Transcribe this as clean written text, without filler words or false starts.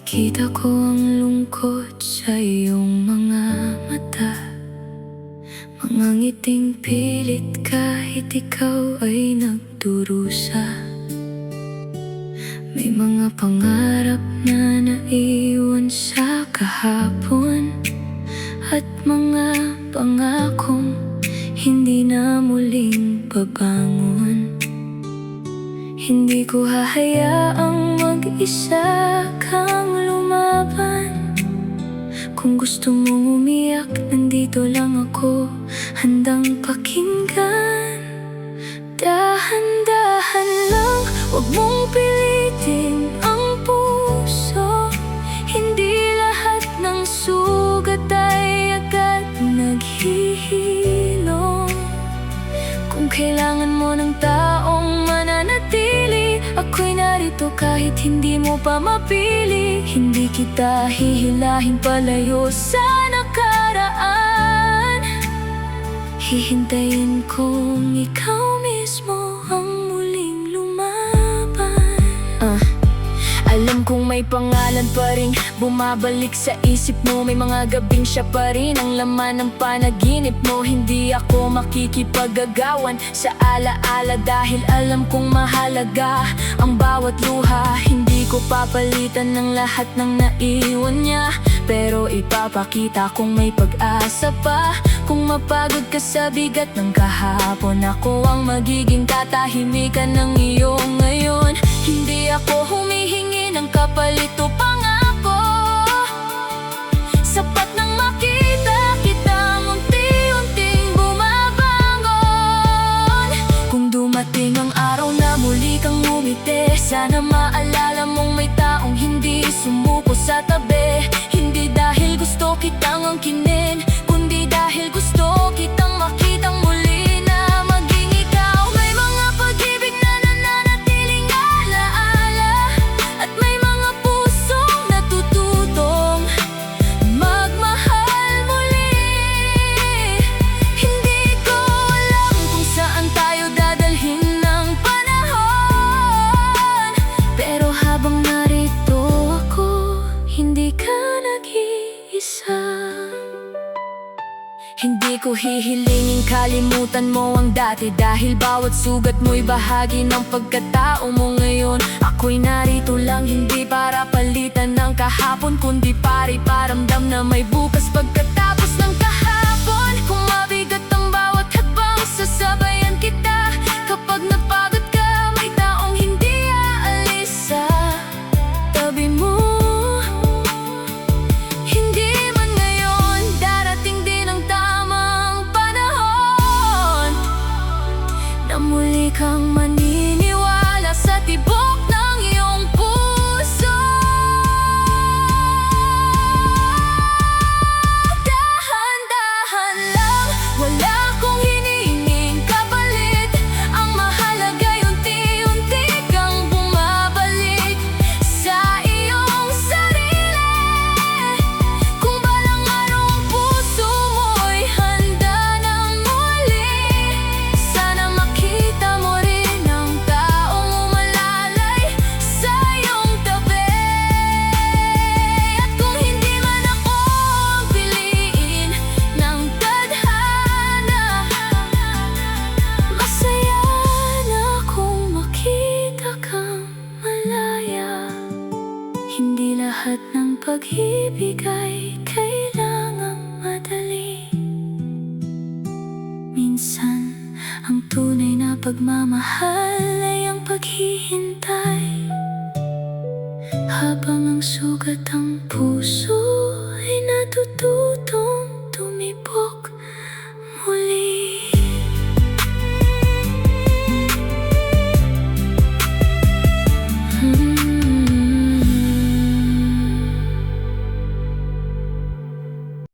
Nakikita ko ang lungkot sa iyong mga mata, mga ngiting pilit kahit ikaw ay nagdurusa. May mga pangarap na naiwan sa kahapon, at mga pangakong hindi na muling babangon. Hindi ko hahayaang mag-isa kang lumaban. Kung gusto mong umiyak, nandito lang ako, handang pakinggan. Dahan-dahan lang, huwag mong pilitin ang puso. Hindi lahat ng sugat ay agad naghihilom. Kung kailangan mo ng taong mananatili, ako'y narito kahit hindi mo pa mapili. Hindi kita hihilahin palayo sa nakaraan. Hihintayin kong ikaw mismo ang muling lumaban. Alam kong may pangalan pa rin bumabalik sa isip mo. May mga gabing siya pa rin ang laman ng panaginip mo. Hindi ako makikipagagawan sa alaala, dahil alam kong mahalaga ang bawat luha. Hindi ko papalitan ng lahat ng naiwan niya, pero ipapakita kong may pag-asa pa. Kung mapagod ka sa bigat ng kahapon, ako ang magiging katahimikan ng iyong ngayon. Hindi ako humihingi ng kapalit o pangako, sapat nang makita kitang unti-unting bumabangon. Kung dumating ang araw na muli kang ngumiti, sana maalala mong may taong hindi sumuko sa tabi. Hindi dahil gusto kitang angkinin, kundi dahil gusto kitang makitang muli na maging ikaw. May mga pag-ibig na nananatiling alaala, at may mga pusong natututong magmahal muli. Hindi ko alam kung saan tayo dadalhin ng panahon, pero habang narito ako, hindi ka nag-iisa. Hindi ko hihilingin kalimutan mo ang dati, dahil bawat sugat mo'y bahagi ng pagkatao mo ngayon. Ako'y narito lang hindi para palitan ng kahapon, kundi para iparamdam na may bukas pagkatapos ng kahapon. Kung mabigat ang bawat hakbang, sasabayan kita. Kapag napagod ka, may taong hindi aalis sa tabi mo. Muli kang maniniwala sa tibok ng iyong puso. Dahan-dahan lang, wala akong hinihinging kapalit. Ang mahalaga'y unti-unti kang bumabalik sa iyong sarili. Kung balang araw ang puso mo'y handa ng muli, sana makita mo rin ang taong umalalay sa iyong tabi. At kung hindi man ako ang piliin ng tadhana, masaya na kung makita kang malaya. Hindi lahat ng pag-ibig ay kailangang madali. Minsan, ang tunay na pagmamahal ay ang paghihintay, habang ang sugat ang puso ay natututong tumibok.